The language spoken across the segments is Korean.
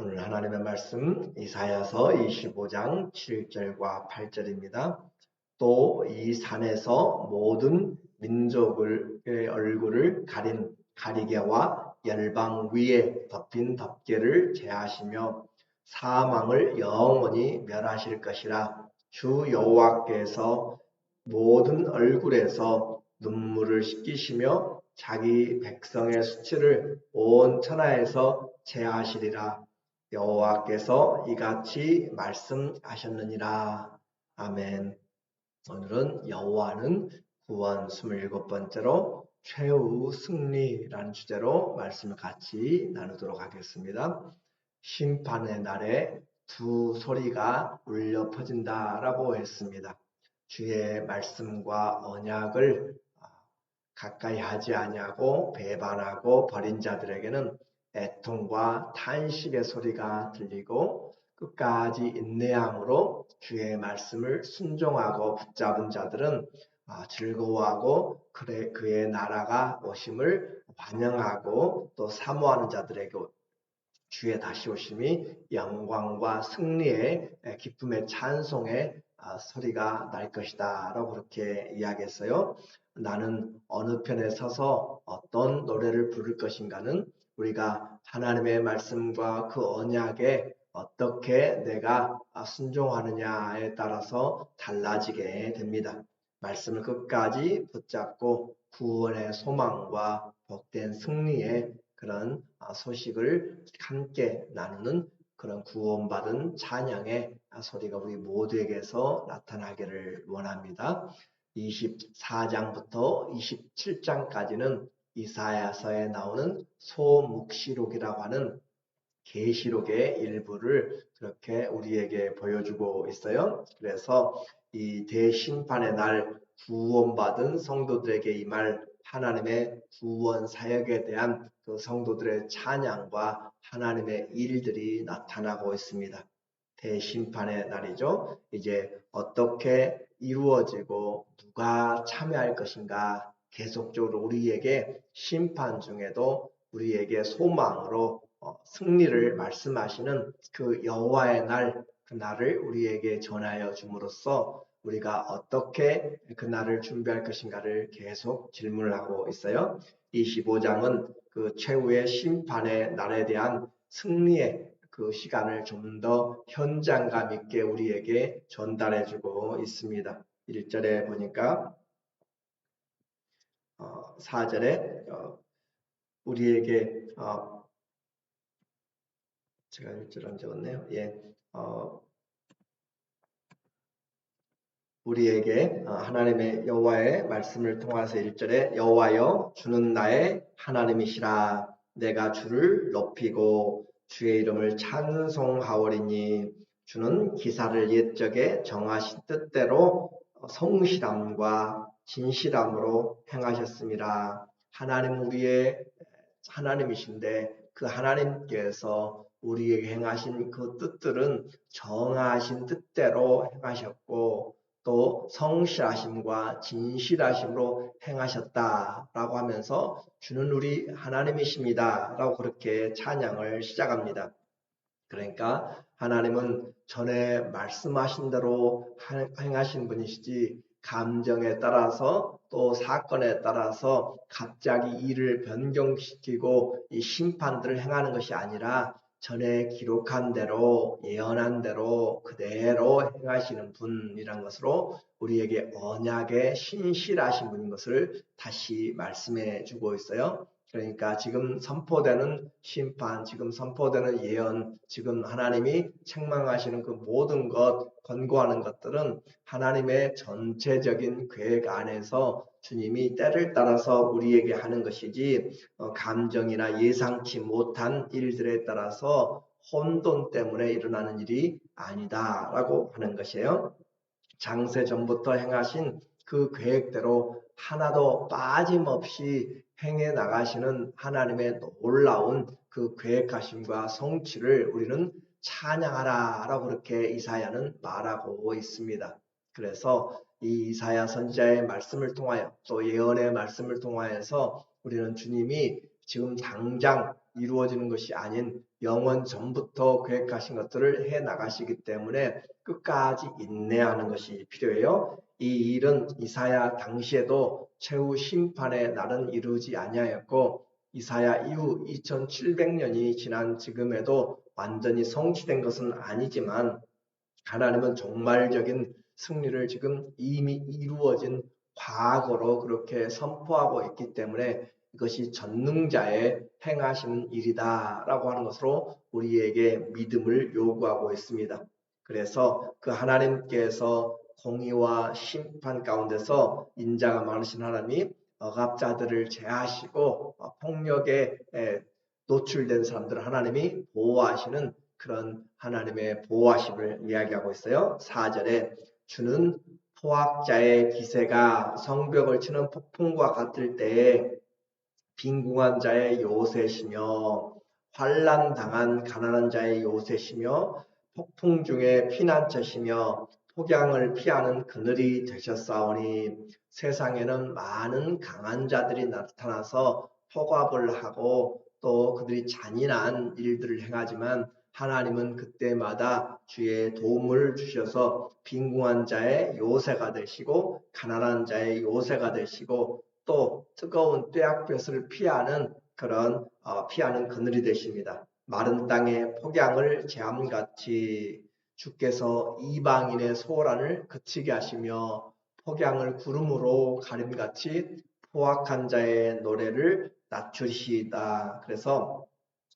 오늘 하나님의 말씀 이사야서 25장 7절과 8절입니다. 또 이 산에서 모든 민족의 얼굴을 가린 가리개와 열방 위에 덮인 덮개를 제하시며 사망을 영원히 멸하실 것이라. 주 여호와께서 모든 얼굴에서 눈물을 씻기시며 자기 백성의 수치를 온 천하에서 제하시리라. 여호와께서 이같이 말씀하셨느니라. 아멘. 오늘은 여호와는 구원 27번째로 최후 승리라는 주제로 말씀을 같이 나누도록 하겠습니다. 심판의 날에 두 소리가 울려 퍼진다라고 했습니다. 주의 말씀과 언약을 가까이 하지 아니하고 배반하고 버린 자들에게는 애통과 탄식의 소리가 들리고, 끝까지 인내함으로 주의 말씀을 순종하고 붙잡은 자들은 즐거워하고 그의 나라가 오심을 환영하고, 또 사모하는 자들에게 주의 다시 오심이 영광과 승리의 기쁨의 찬송의 소리가 날 것이다 라고 그렇게 이야기했어요. 나는 어느 편에 서서 어떤 노래를 부를 것인가는 우리가 하나님의 말씀과 그 언약에 어떻게 내가 순종하느냐에 따라서 달라지게 됩니다. 말씀을 끝까지 붙잡고 구원의 소망과 복된 승리의 그런 소식을 함께 나누는 그런 구원받은 찬양의 소리가 우리 모두에게서 나타나기를 원합니다. 24장부터 27장까지는 이사야서에 나오는 소묵시록이라고 하는 계시록의 일부를 그렇게 우리에게 보여주고 있어요. 그래서 이 대심판의 날 구원받은 성도들에게 임할 하나님의 구원 사역에 대한 그 성도들의 찬양과 하나님의 일들이 나타나고 있습니다. 대심판의 날이죠. 이제 어떻게 이루어지고 누가 참여할 것인가, 계속적으로 우리에게 심판 중에도 우리에게 소망으로 승리를 말씀하시는 그 여호와의 날, 그 날을 우리에게 전하여 줌으로써 우리가 어떻게 그 날을 준비할 것인가를 계속 질문을 하고 있어요. 25장은 그 최후의 심판의 날에 대한 승리의 그 시간을 좀 더 현장감 있게 우리에게 전달해 주고 있습니다. 1절에 보니까 4절에 우리에게 제가 1절 안 적었네요. 우리에게 하나님의 여호와의 말씀을 통해서 1절에 여호와여 주는 나의 하나님이시라. 내가 주를 높이고 주의 이름을 찬송하오리니 주는 기사를 옛적에 정하신 뜻대로 성실함과 진실함으로 행하셨습니다. 하나님 우리의 하나님이신데 그 하나님께서 우리에게 행하신 그 뜻들은 정하신 뜻대로 행하셨고, 또 성실하심과 진실하심으로 행하셨다라고 하면서 주는 우리 하나님이십니다 라고 그렇게 찬양을 시작합니다. 그러니까 하나님은 전에 말씀하신 대로 행하신 분이시지, 감정에 따라서 또 사건에 따라서 갑자기 일을 변경시키고 이 심판들을 행하는 것이 아니라 전에 기록한 대로 예언한 대로 그대로 행하시는 분이란 것으로 우리에게 언약에 신실하신 분인 것을 다시 말씀해 주고 있어요. 그러니까 지금 선포되는 심판, 지금 선포되는 예언, 지금 하나님이 책망하시는 그 모든 것, 권고하는 것들은 하나님의 전체적인 계획 안에서 주님이 때를 따라서 우리에게 하는 것이지, 감정이나 예상치 못한 일들에 따라서 혼돈 때문에 일어나는 일이 아니다라고 하는 것이에요. 장세 전부터 행하신 그 계획대로 하나도 빠짐없이 행해 나가시는 하나님의 놀라운 그 계획하심과 성취를 우리는 찬양하라 라고 그렇게 이사야는 말하고 있습니다. 그래서 이 이사야 선지자의 말씀을 통하여 또 예언의 말씀을 통하여서 우리는 주님이 지금 당장 이루어지는 것이 아닌 영원 전부터 계획하신 것들을 해 나가시기 때문에 끝까지 인내하는 것이 필요해요. 이 일은 이사야 당시에도 최후 심판의 날은 이루지 아니하였고 이사야 이후 2700년이 지난 지금에도 완전히 성취된 것은 아니지만 하나님은 종말적인 승리를 지금 이미 이루어진 과거로 그렇게 선포하고 있기 때문에 이것이 전능자의 행하시는 일이다라고 하는 것으로 우리에게 믿음을 요구하고 있습니다. 그래서 그 하나님께서 공의와 심판 가운데서 인자가 많으신 하나님, 억압자들을 제하시고 폭력에 노출된 사람들을 하나님이 보호하시는 그런 하나님의 보호하심을 이야기하고 있어요. 4절에 주는 포악자의 기세가 성벽을 치는 폭풍과 같을 때에 빈궁한 자의 요새시며 환난 당한 가난한 자의 요새시며 폭풍 중에 피난처시며 폭양을 피하는 그늘이 되셨사오니 세상에는 많은 강한 자들이 나타나서 폭압을 하고 또 그들이 잔인한 일들을 행하지만 하나님은 그때마다 주의 도움을 주셔서 빈궁한 자의 요새가 되시고 가난한 자의 요새가 되시고 또 뜨거운 뙤약볕을 피하는 그런 피하는 그늘이 되십니다. 마른 땅에 폭양을 재함같이 주께서 이방인의 소란을 그치게 하시며 폭양을 구름으로 가림같이 포악한 자의 노래를 낮추시다. 그래서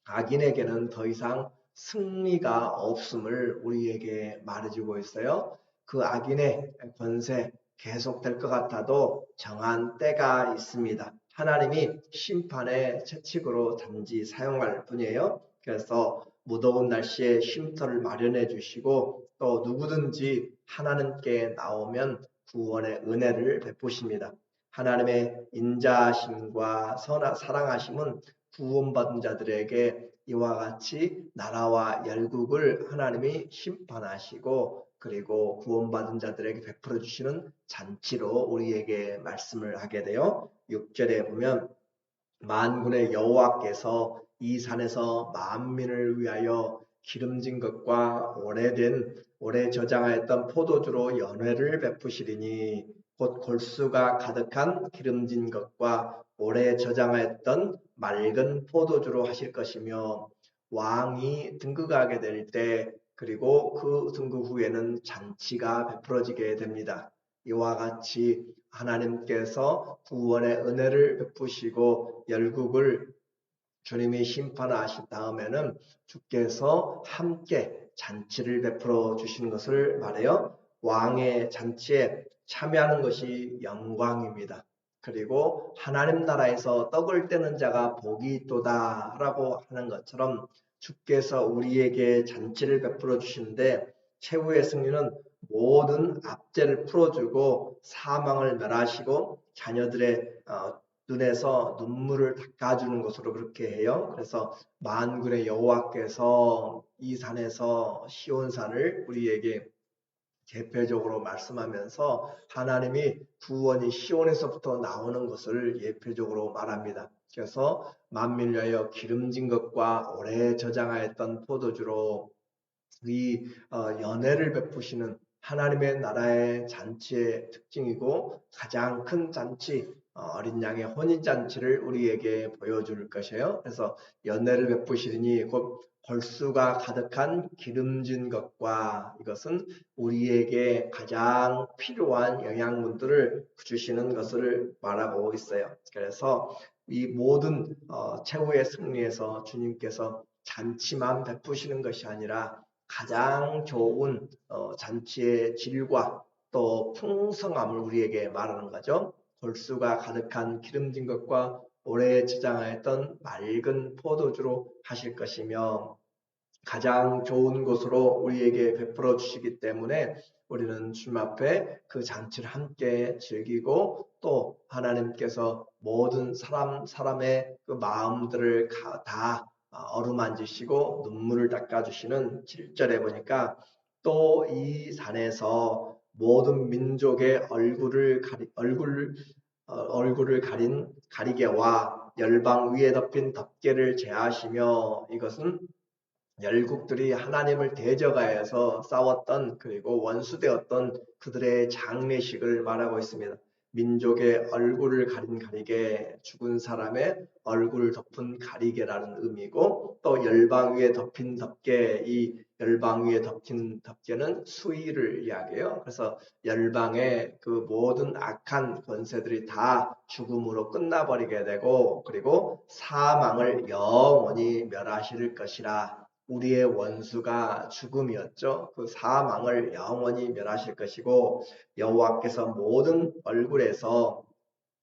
악인에게는 더 이상 승리가 없음을 우리에게 말해주고 있어요. 그 악인의 권세 계속될 것 같아도 정한 때가 있습니다. 하나님이 심판의 채찍으로 단지 사용할 뿐이에요. 그래서 무더운 날씨에 쉼터를 마련해 주시고 또 누구든지 하나님께 나오면 구원의 은혜를 베푸십니다. 하나님의 인자하심과 사랑하심은 구원받은 자들에게 이와 같이 나라와 열국을 하나님이 심판하시고 그리고 구원받은 자들에게 베풀어 주시는 잔치로 우리에게 말씀을 하게 돼요. 6절에 보면 만군의 여호와께서 이 산에서 만민을 위하여 기름진 것과 오래 저장하였던 포도주로 연회를 베푸시리니 곧 골수가 가득한 기름진 것과 오래 저장하였던 맑은 포도주로 하실 것이며 왕이 등극하게 될 때 그리고 그 등극 후에는 잔치가 베풀어지게 됩니다. 이와 같이 하나님께서 구원의 은혜를 베푸시고 열국을 주님이 심판하신 다음에는 주께서 함께 잔치를 베풀어 주시는 것을 말해요. 왕의 잔치에 참여하는 것이 영광입니다. 그리고 하나님 나라에서 떡을 떼는 자가 복이 있도다 라고 하는 것처럼 주께서 우리에게 잔치를 베풀어 주시는데 최후의 승리는 모든 압제를 풀어주고 사망을 멸하시고 자녀들의 눈에서 눈물을 닦아주는 것으로 그렇게 해요. 그래서 만군의 여호와께서 이 산에서 시온산을 우리에게 대표적으로 말씀하면서 하나님이 구원이 시온에서부터 나오는 것을 예표적으로 말합니다. 그래서 만민을 위하여 기름진 것과 오래 저장하였던 포도주로 이 연회를 베푸시는 하나님의 나라의 잔치의 특징이고 가장 큰 잔치 어린 양의 혼인잔치를 우리에게 보여줄 것이에요. 그래서 연회를 베푸시리니 곧 골수가 가득한 기름진 것과 이것은 우리에게 가장 필요한 영양분들을 주시는 것을 말하고 있어요. 그래서 이 모든 최후의 승리에서 주님께서 잔치만 베푸시는 것이 아니라 가장 좋은 잔치의 질과 또 풍성함을 우리에게 말하는 거죠. 골수가 가득한 기름진 것과 오래 저장하였던 맑은 포도주로 하실 것이며 가장 좋은 곳으로 우리에게 베풀어 주시기 때문에 우리는 주님 앞에 그 잔치를 함께 즐기고 또 하나님께서 모든 사람의 그 마음들을 다 어루만지시고 눈물을 닦아주시는 7절에 보니까 또 이 산에서 모든 민족의 얼굴을 가린 가리개와 열방 위에 덮인 덮개를 제하시며, 이것은 열국들이 하나님을 대적하여서 싸웠던 그리고 원수되었던 그들의 장례식을 말하고 있습니다. 민족의 얼굴을 가린 가리개, 죽은 사람의 얼굴을 덮은 가리개라는 의미고, 또 열방 위에 덮인 덮개, 이 열방 위에 덮인 덮개는 수위를 이야기해요. 그래서 열방의 그 모든 악한 권세들이 다 죽음으로 끝나버리게 되고, 그리고 사망을 영원히 멸하실 것이라. 우리의 원수가 죽음이었죠. 그 사망을 영원히 멸하실 것이고, 여호와께서 모든 얼굴에서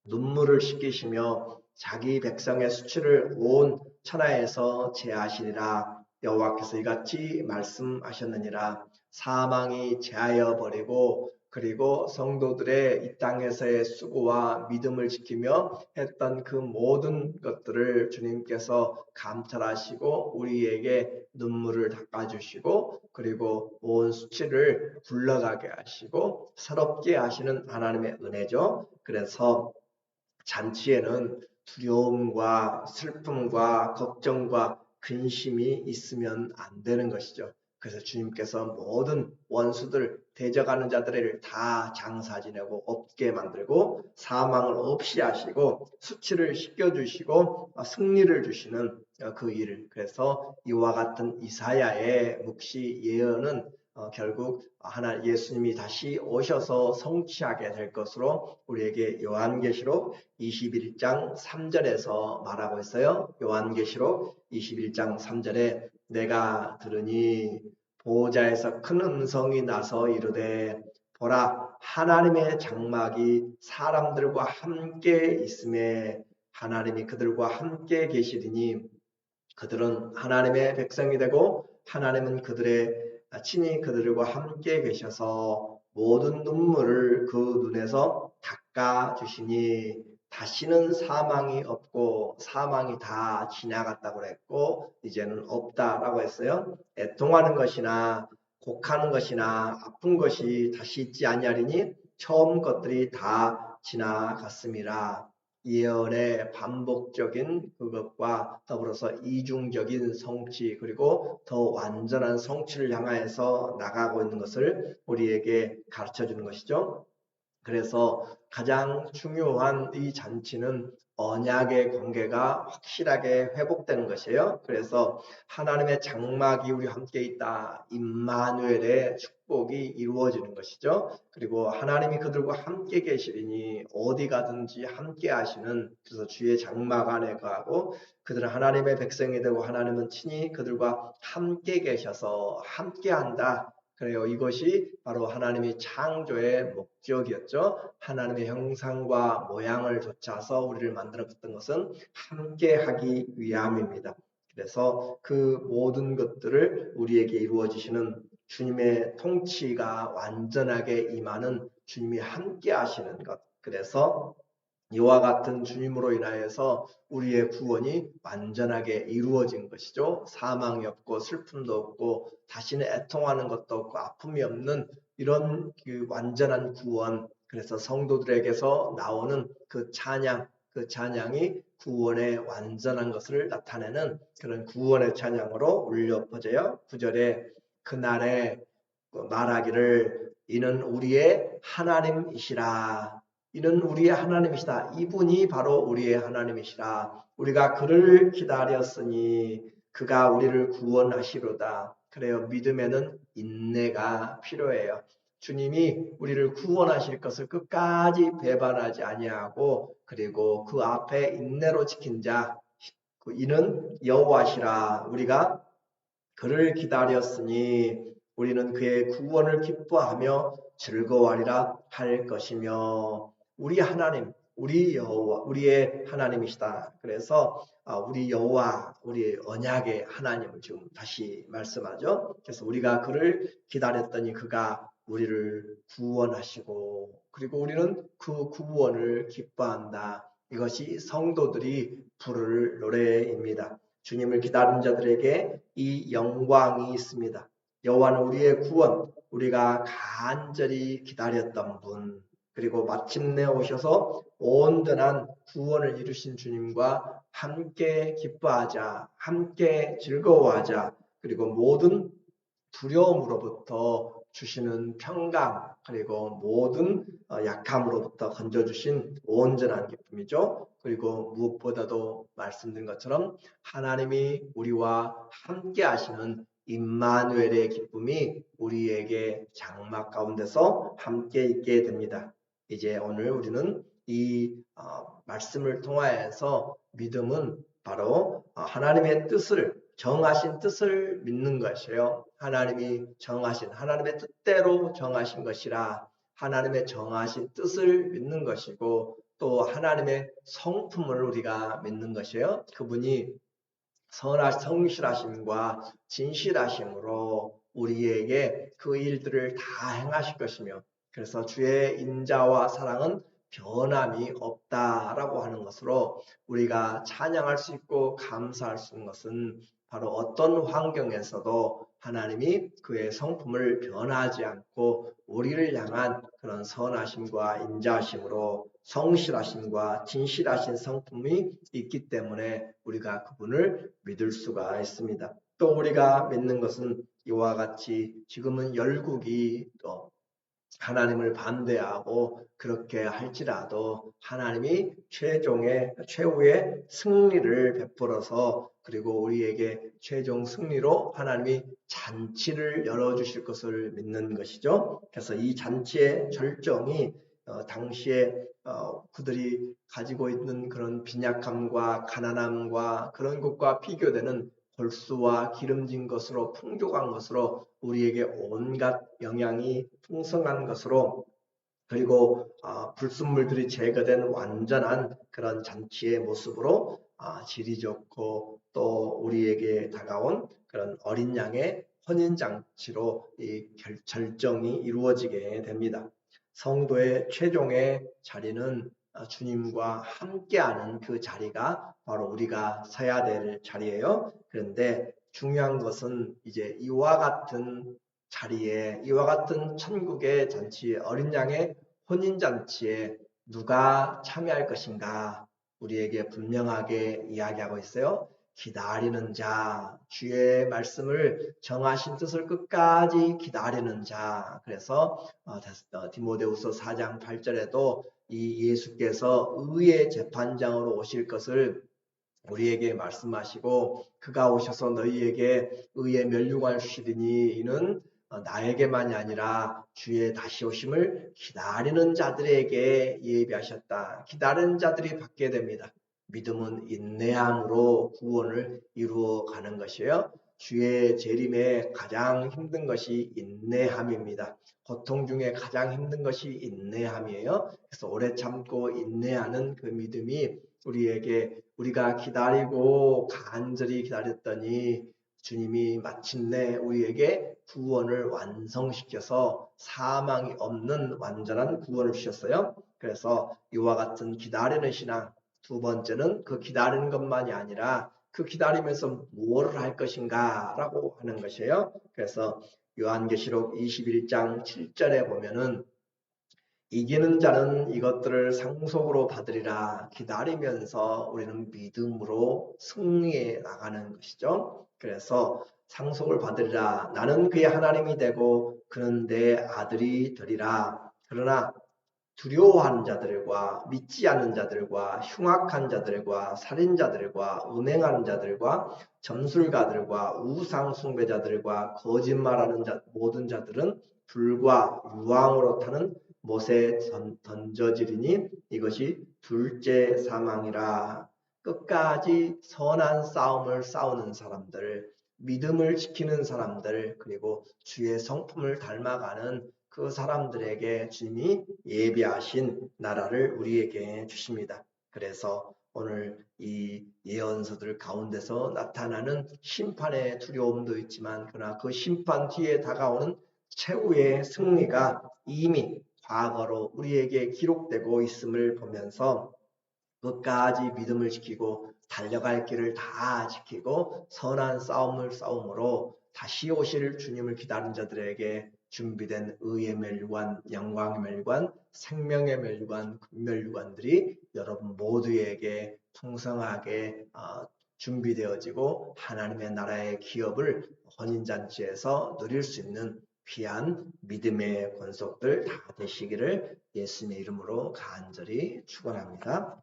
눈물을 씻기시며 자기 백성의 수치를 온 천하에서 제하시리라. 여호와께서 이같이 말씀하셨느니라. 사망이 제하여 버리고, 그리고 성도들의 이 땅에서의 수고와 믿음을 지키며 했던 그 모든 것들을 주님께서 감찰하시고 우리에게 눈물을 닦아주시고, 그리고 온 수치를 굴러가게 하시고 새롭게 하시는 하나님의 은혜죠. 그래서 잔치에는 두려움과 슬픔과 걱정과 근심이 있으면 안 되는 것이죠. 그래서 주님께서 모든 원수들, 대적하는 자들을 다 장사 지내고 없게 만들고 사망을 없이 하시고 수치를 씻겨주시고 승리를 주시는 그 일을, 그래서 이와 같은 이사야의 묵시 예언은 결국 예수님이 다시 오셔서 성취하게 될 것으로 우리에게 요한계시록 21장 3절에서 말하고 있어요. 요한계시록 21장 3절에 내가 들으니 보호자에서 큰 음성이 나서 이르되 보라, 하나님의 장막이 사람들과 함께 있음에 하나님이 그들과 함께 계시리니 그들은 하나님의 백성이 되고 하나님은 친히 그들과 함께 계셔서 모든 눈물을 그 눈에서 닦아 주시니 다시는 사망이 없고, 사망이 다 지나갔다고 그랬고 이제는 없다라고 했어요. 애통하는 것이나 곡하는 것이나 아픈 것이 다시 있지 아니하리니 처음 것들이 다 지나갔음이라. 예언의 반복적인 그것과 더불어서 이중적인 성취, 그리고 더 완전한 성취를 향하여서 나가고 있는 것을 우리에게 가르쳐 주는 것이죠. 그래서 가장 중요한 이 잔치는 언약의 관계가 확실하게 회복되는 것이에요. 그래서 하나님의 장막이 우리와 함께 있다, 임마누엘의 축복이 이루어지는 것이죠. 그리고 하나님이 그들과 함께 계시리니 어디 가든지 함께 하시는, 그래서 주의 장막 안에 거하고 그들은 하나님의 백성이 되고 하나님은 친히 그들과 함께 계셔서 함께 한다. 그래요. 이것이 바로 하나님의 창조의 목적이었죠. 하나님의 형상과 모양을 좇아서 우리를 만들었던 것은 함께 하기 위함입니다. 그래서 그 모든 것들을 우리에게 이루어지시는 주님의 통치가 완전하게 임하는, 주님이 함께 하시는 것. 그래서 이와 같은 주님으로 인하여서 우리의 구원이 완전하게 이루어진 것이죠. 사망이 없고 슬픔도 없고 다시는 애통하는 것도 없고 아픔이 없는 이런 그 완전한 구원. 그래서 성도들에게서 나오는 그 찬양이 구원의 완전한 것을 나타내는 그런 구원의 찬양으로 울려 퍼져요. 9절에 그날에 말하기를 이는 우리의 하나님이시라. 이는 우리의 하나님이시다. 이분이 바로 우리의 하나님이시라. 우리가 그를 기다렸으니 그가 우리를 구원하시로다. 그래요. 믿음에는 인내가 필요해요. 주님이 우리를 구원하실 것을 끝까지 배반하지 아니하고, 그리고 그 앞에 인내로 지킨 자, 이는 여호와시라. 우리가 그를 기다렸으니 우리는 그의 구원을 기뻐하며 즐거워하리라 할 것이며, 우리 하나님, 우리 여호와, 우리의 하나님이시다. 그래서 우리 여호와, 우리 언약의 하나님을 지금 다시 말씀하죠. 그래서 우리가 그를 기다렸더니 그가 우리를 구원하시고, 그리고 우리는 그 구원을 기뻐한다. 이것이 성도들이 부를 노래입니다. 주님을 기다린 자들에게 이 영광이 있습니다. 여호와는 우리의 구원, 우리가 간절히 기다렸던 분, 그리고 마침내 오셔서 온전한 구원을 이루신 주님과 함께 기뻐하자, 함께 즐거워하자, 그리고 모든 두려움으로부터 주시는 평강, 그리고 모든 약함으로부터 건져주신 온전한 기쁨이죠. 그리고 무엇보다도 말씀드린 것처럼 하나님이 우리와 함께 하시는 임마누엘의 기쁨이 우리에게 장막 가운데서 함께 있게 됩니다. 이제 오늘 우리는 이 말씀을 통하여서 믿음은 바로 하나님의 뜻을 정하신 뜻을 믿는 것이에요. 하나님이 정하신 하나님의 뜻대로 정하신 것이라 하나님의 정하신 뜻을 믿는 것이고 또 하나님의 성품을 우리가 믿는 것이에요. 그분이 성실하심과 진실하심으로 우리에게 그 일들을 다 행하실 것이며 그래서 주의 인자와 사랑은 변함이 없다라고 하는 것으로 우리가 찬양할 수 있고 감사할 수 있는 것은 바로 어떤 환경에서도 하나님이 그의 성품을 변하지 않고 우리를 향한 그런 선하심과 인자하심으로 성실하심과 진실하신 성품이 있기 때문에 우리가 그분을 믿을 수가 있습니다. 또 우리가 믿는 것은 이와 같이 지금은 열국이 또 하나님을 반대하고 그렇게 할지라도 하나님이 최후의 승리를 베풀어서 그리고 우리에게 최종 승리로 하나님이 잔치를 열어주실 것을 믿는 것이죠. 그래서 이 잔치의 절정이 당시에 그들이 가지고 있는 그런 빈약함과 가난함과 그런 것과 비교되는 골수와 기름진 것으로 풍족한 것으로 우리에게 온갖 영양이 풍성한 것으로 그리고 불순물들이 제거된 완전한 그런 잔치의 모습으로 질이 좋고 또 우리에게 다가온 그런 어린 양의 혼인잔치로 이 절정이 이루어지게 됩니다. 성도의 최종의 자리는 주님과 함께하는 그 자리가 바로 우리가 서야 될 자리예요. 그런데 중요한 것은 이제 이와 같은 자리에 이와 같은 천국의 잔치에 어린 양의 혼인잔치에 누가 참여할 것인가 우리에게 분명하게 이야기하고 있어요. 기다리는 자, 주의 말씀을 정하신 뜻을 끝까지 기다리는 자. 그래서 디모데후서 4장 8절에도 이 예수께서 의의 재판장으로 오실 것을 우리에게 말씀하시고 그가 오셔서 너희에게 의의 멸류관을 주시리니 이는 나에게만이 아니라 주의 다시 오심을 기다리는 자들에게 예비하셨다. 기다리는 자들이 받게 됩니다. 믿음은 인내함으로 구원을 이루어 가는 것이에요. 주의 재림에 가장 힘든 것이 인내함입니다. 고통 중에 가장 힘든 것이 인내함이에요. 그래서 오래 참고 인내하는 그 믿음이 우리에게 우리가 기다리고 간절히 기다렸더니 주님이 마침내 우리에게 구원을 완성시켜서 사망이 없는 완전한 구원을 주셨어요. 그래서 이와 같은 기다리는 신앙, 두 번째는 그 기다리는 것만이 아니라 그 기다리면서 무엇을 할 것인가 라고 하는 것이에요. 그래서 요한계시록 21장 7절에 보면은 이기는 자는 이것들을 상속으로 받으리라 기다리면서 우리는 믿음으로 승리해 나가는 것이죠. 그래서 상속을 받으리라 나는 그의 하나님이 되고 그는 내 아들이 되리라. 그러나 두려워하는 자들과 믿지 않는 자들과 흉악한 자들과 살인자들과 음행하는 자들과 점술가들과 우상 숭배자들과 거짓말하는 모든 자들은 불과 유황으로 타는 못에 던져지리니 이것이 둘째 사망이라. 끝까지 선한 싸움을 싸우는 사람들, 믿음을 지키는 사람들, 그리고 주의 성품을 닮아가는 그 사람들에게 주님이 예비하신 나라를 우리에게 주십니다. 그래서 오늘 이 예언서들 가운데서 나타나는 심판의 두려움도 있지만 그러나 그 심판 뒤에 다가오는 최후의 승리가 이미 과거로 우리에게 기록되고 있음을 보면서 끝까지 믿음을 지키고 달려갈 길을 다 지키고 선한 싸움을 싸움으로 다시 오실 주님을 기다리는 자들에게 준비된 의의 멸류관, 영광의 멸류관, 생명의 멸류관, 금멸류관들이 여러분 모두에게 풍성하게 준비되어지고 하나님의 나라의 기업을 혼인잔치에서 누릴 수 있는 귀한 믿음의 권속들 다 되시기를 예수님의 이름으로 간절히 축원합니다.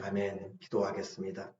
아멘. 기도하겠습니다.